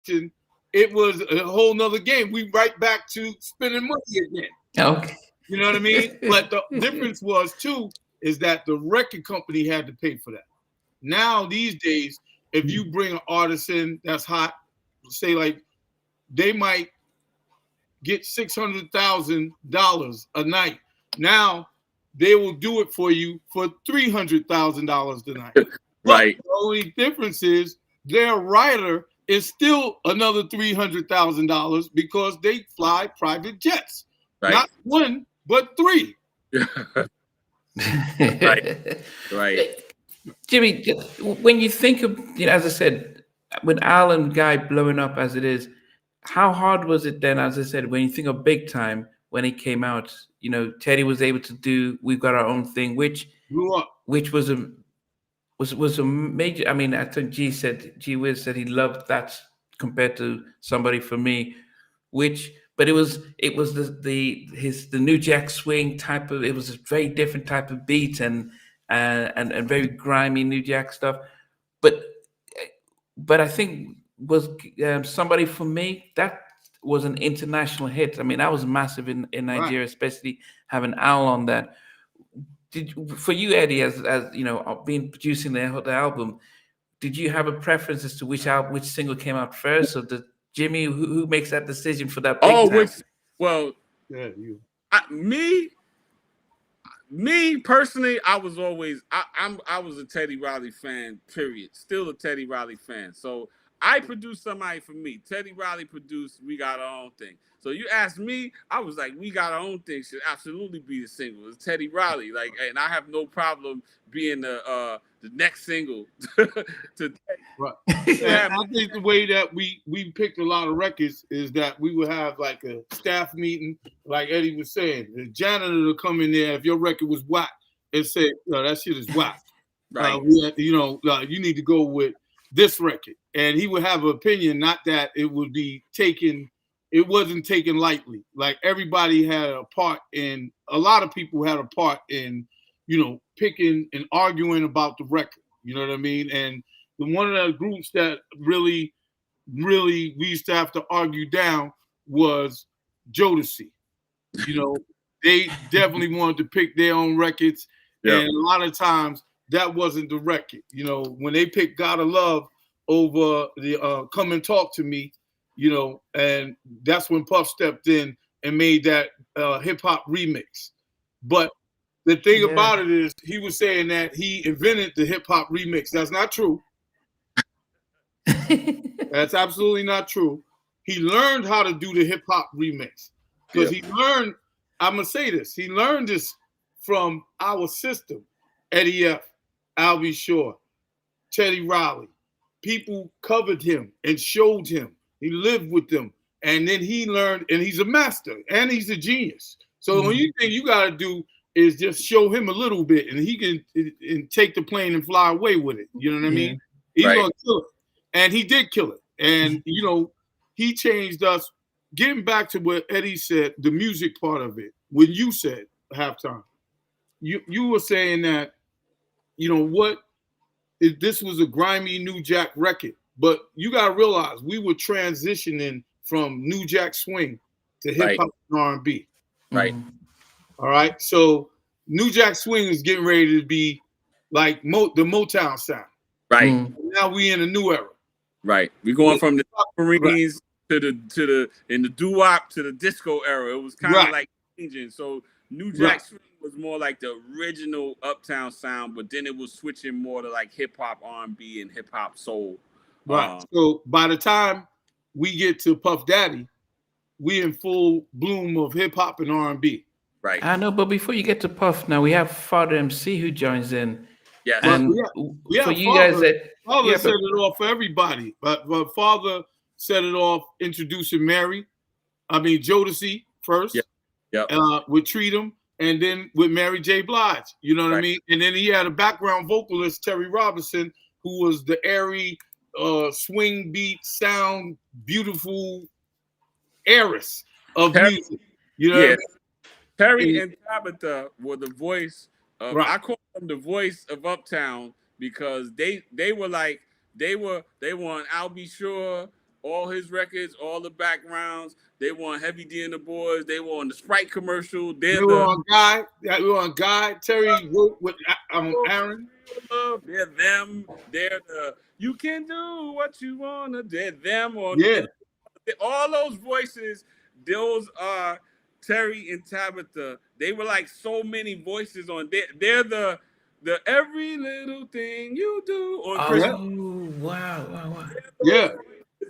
it was a whole nother game. We right back to spending money again. Okay. You know what I mean? But the difference was too is that the record company had to pay for that. Now these days, if you bring an artist in that's hot, say like they might get $600,000 a night. Now they will do it for you for $300,000 a night. Right. But the only difference is their writer is still another $300,000 because they fly private jets. Right. Not one, but three. Right. Right. Jimmy, when you think of, as I said, with Alan Guy blowing up as it is, how hard was it then, as I said, when you think of Big Time, when it came out, Teddy was able to do We've Got Our Own Thing, which was a major, I mean, I think G Wiz said he loved that compared to Somebody For Me, but it was the New Jack Swing type of, it was a very different type of beat and very grimy New Jack stuff. But I think was Somebody For Me, that was an international hit. I mean, that was massive in Nigeria, especially having Al on that. For you, Eddie, as being producing the album, did you have a preference as to which single came out first, or did Jimmy, who makes that decision for that? Me personally, I was always I was a Teddy Riley fan. Period. Still a Teddy Riley fan. So I produced Somebody For Me. Teddy Riley produced We Got Our Own Thing. So you asked me, I was like, We Got Our Own Thing should absolutely be the single. It's Teddy Riley, and I have no problem being the next single to. Right. And I think the way that we picked a lot of records is that we would have like a staff meeting, like Eddie was saying. The janitor will come in there if your record was whack and say, "No, that shit is whack." Right. You need to go with this record, and he would have an opinion. Not that it would be taken. It wasn't taken lightly. Like everybody had a part in. A lot of people had a part in, picking and arguing about the record. You know what I mean? And one of the groups that really we used to have to argue down was Jodeci. They definitely wanted to pick their own records, and a lot of times that wasn't the record. When they picked "Gotta Love" over the "Come and Talk to Me," and that's when Puff stepped in and made that hip hop remix. But the thing about it is, he was saying that he invented the hip hop remix. That's not true. That's absolutely not true. He learned how to do the hip hop remix because he learned. I'm gonna say this. He learned this from our system. Eddie F, Al B. Shore, Teddy Riley. People covered him and showed him. He lived with them, and then he learned. And he's a master, and he's a genius. So the only thing you gotta do is just show him a little bit, and he can take the plane and fly away with it. You know what I mean? He's gonna kill it. And he did kill it. And, he changed us. Getting back to what Eddie said, the music part of it, when you said halftime, you were saying that, this was a grimy New Jack record. But you got to realize we were transitioning from New Jack Swing to hip hop and R&B. Right. All right. So New Jack Swing is getting ready to be like the Motown sound. Right. Now we in a new era. Right. We're going from the Marines to the doo-wop to the disco era. It was kind of like changing. So New Jack Swing was more like the original Uptown sound, but then it was switching more to like hip hop R&B and hip hop soul. Right. So by the time we get to Puff Daddy, we in full bloom of hip hop and R&B. Right. I know, but before you get to Puff, now we have Father MC who joins in. Yes. And for you guys Father set it off for everybody, but Father set it off introducing Jodeci first. With Treat 'Em, and then with Mary J. Blige. You know what I mean? And then he had a background vocalist, Terry Robinson, who was the airy swing beat sound, beautiful heiress of music. You know what I mean? Terry and Tabitha were the voice of, I call them the voice of Uptown because they were on Al B. Shore, all his records, all the backgrounds. They were on Heavy D and the Boys. They were on the Sprite commercial. They were on Guy. They were on Guy. Terry wrote with Aaron. They're them. They're the you can do what you wanna. They're them on all those voices. Those are Terry and Tabitha. They were like so many voices on. They're the every little thing you do on Christmas. Wow. Yeah.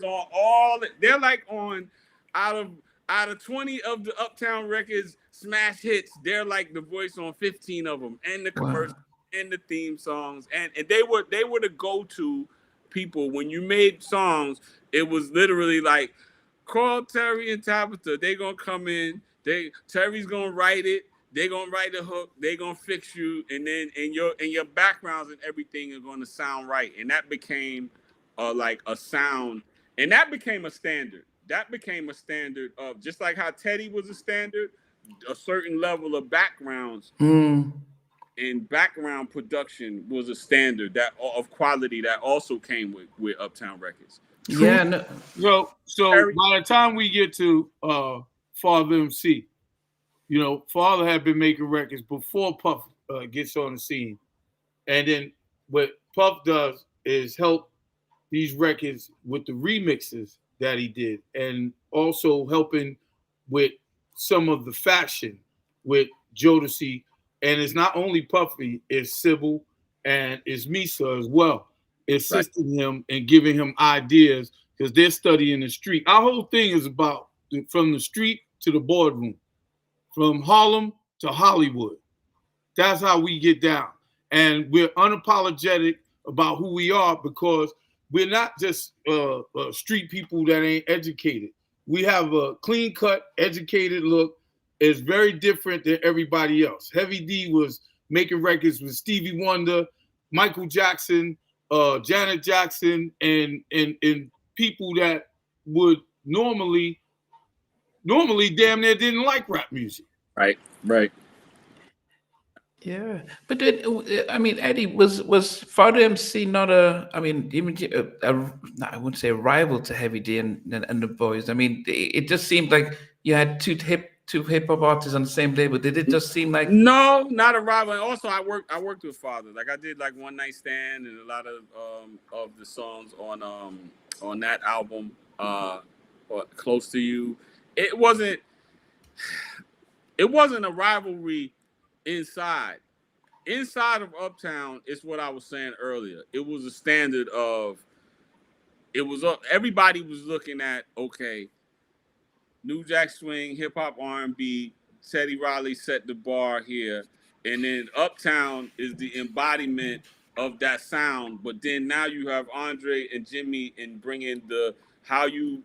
On all they're like on out of 20 of the Uptown Records smash hits, they're like the voice on 15 of them, and the commercials and the theme songs, and they were the go-to people when you made songs. It was literally like, call Terry and Tabitha. They gonna come in. Terry's gonna write it. They gonna write the hook. They gonna fix you, and then your backgrounds and everything are gonna sound right. And that became like a sound, and that became a standard. That became a standard of just like how Teddy was a standard. A certain level of backgrounds and background production was a standard that of quality that also came with Uptown Records. Yeah. No. So by the time we get to Father MC, Father had been making records before Puff gets on the scene, and then what Puff does is help these records with the remixes that he did, and also helping with some of the fashion with Jodeci. And it's not only Puffy, it's Sybil and it's Misa as well, assisting him and giving him ideas because they're studying the street. Our whole thing is about from the street to the boardroom, from Harlem to Hollywood. That's how we get down. And we're unapologetic about who we are because we're not just street people that ain't educated. We have a clean-cut, educated look. It's very different than everybody else. Heavy D was making records with Stevie Wonder, Michael Jackson, Janet Jackson, and people that would normally damn near didn't like rap music. Right. Yeah, but Eddie, was Father MC not I wouldn't say a rival to Heavy D and the Boys. I mean, it just seemed like you had two hip hop artists on the same label. Did it just seem like no, not a rival? And also, I worked with Father. Like I did like One Night Stand and a lot of the songs on that album, or Close to You. It wasn't a rivalry. Inside of Uptown is what I was saying earlier. It was a standard of everybody was looking at, okay, New Jack Swing, hip hop, R&B, Teddy Riley set the bar here, and then Uptown is the embodiment of that sound. But then now you have Andre and Jimmy and bringing the how you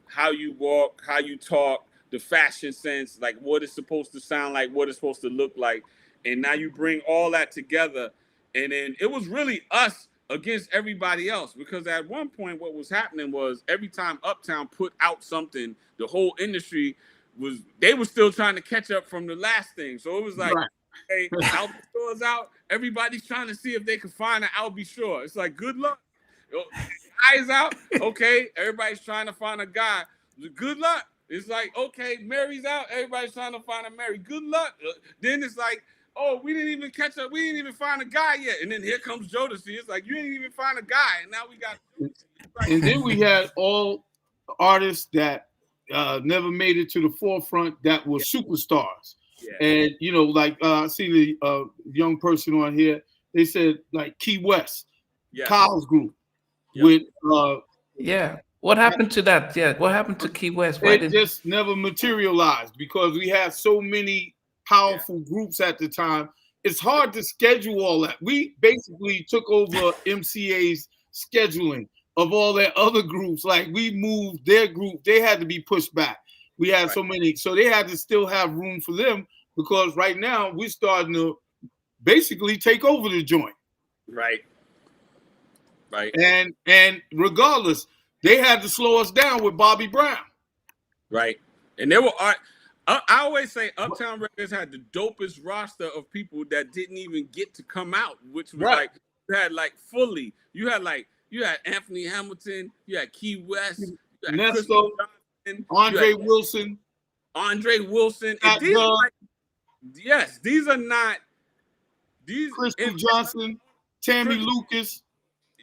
walk, how you talk, the fashion sense, like what it's supposed to sound like, what it's supposed to look like. And now you bring all that together. And then it was really us against everybody else. Because at one point, what was happening was every time Uptown put out something, the whole industry they were still trying to catch up from the last thing. So it was like, hey, I'll Be Sure's out. Everybody's trying to see if they can find an I'll Be Sure. It's like, good luck. Guy's out. Okay, everybody's trying to find a guy. Good luck. It's like, okay, Mary's out. Everybody's trying to find a Mary. Good luck. Then it's like, oh, we didn't even catch up. We didn't even find a guy yet. And then here comes Jodeci. It's like, you didn't even find a guy. And now we got. Like, and then we had all artists that never made it to the forefront that were superstars. Yeah. And, like I see the young person on here. They said, like, Key West, Kyle's group. With what happened to that? Yeah, what happened to Key West? It just never materialized because we had so many powerful groups at the time. It's hard to schedule all that. We basically took over MCA's scheduling of all their other groups. Like we moved their group. They had to be pushed back. We had so many. So they had to still have room for them because right now we're starting to basically take over the joint. Right. And regardless, they had to slow us down with Bobby Brown. Right. And there were I always say Uptown Records had the dopest roster of people that didn't even get to come out, which was like you had like Fully. You had Anthony Hamilton, you had Key West, Nesto, Andre Wilson, and these are like, yes, these are not these. Crystal Johnson, Tammy Lucas.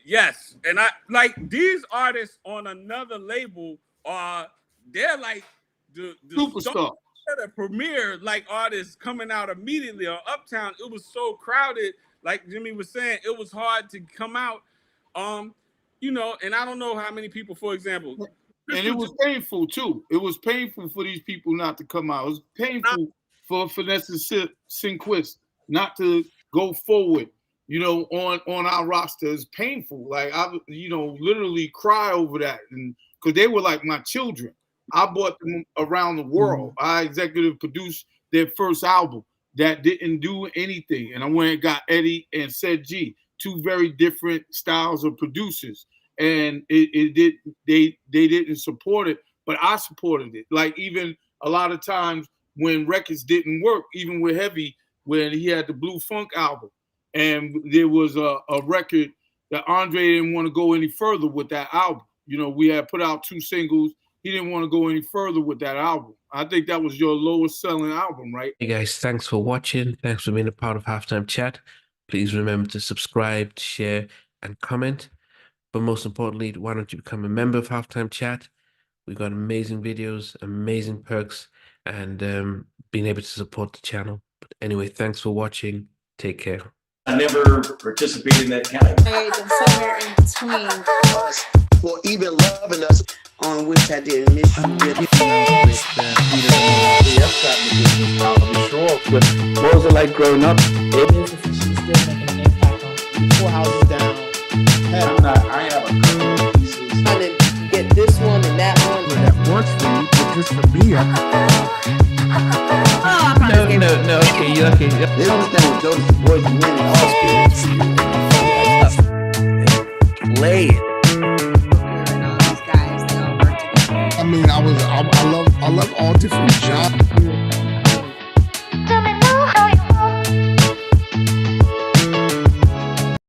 Yes, and I like these artists on another label they're like the superstar. The premiere like artists coming out immediately on Uptown. It was so crowded, like Jimmy was saying, it was hard to come out. You know, and I don't know how many people, for example, and it was painful too. It was painful for these people not to come out. It was painful for Vanessa Sinquist not to go forward. You know, on our roster. It's painful. Like I, you know, literally cry over that, and because they were like my children. I brought them around the world. I executive produced their first album that didn't do anything, and I went and got Eddie and Said G, two very different styles of producers, and they didn't support it, but I supported it. Like even a lot of times when records didn't work, even with Heavy, when he had the Blue Funk album, and there was a record that Andre didn't want to go any further with that album. You know, we had put out 2 singles. He didn't want to go any further with that album. I think that was your lowest selling album, right? Hey guys, thanks for watching. Thanks for being a part of Halftime Chat. Please remember to subscribe, share, and comment. But most importantly, why don't you become a member of Halftime Chat? We've got amazing videos, amazing perks, and being able to support the channel. But anyway, thanks for watching. Take care. I never participated in that category. And somewhere in between us for even loving us, on which I didn't miss you. What was it like growing up? She's still making an impact on 4 houses down. I have a couple of pieces. trying to get this one and that one. That works for you, but just for me, No, okay. They don't understand what Jonas Boyz winning Oscars. Play it. And all these guys, they all work together. I mean, I love all different genres.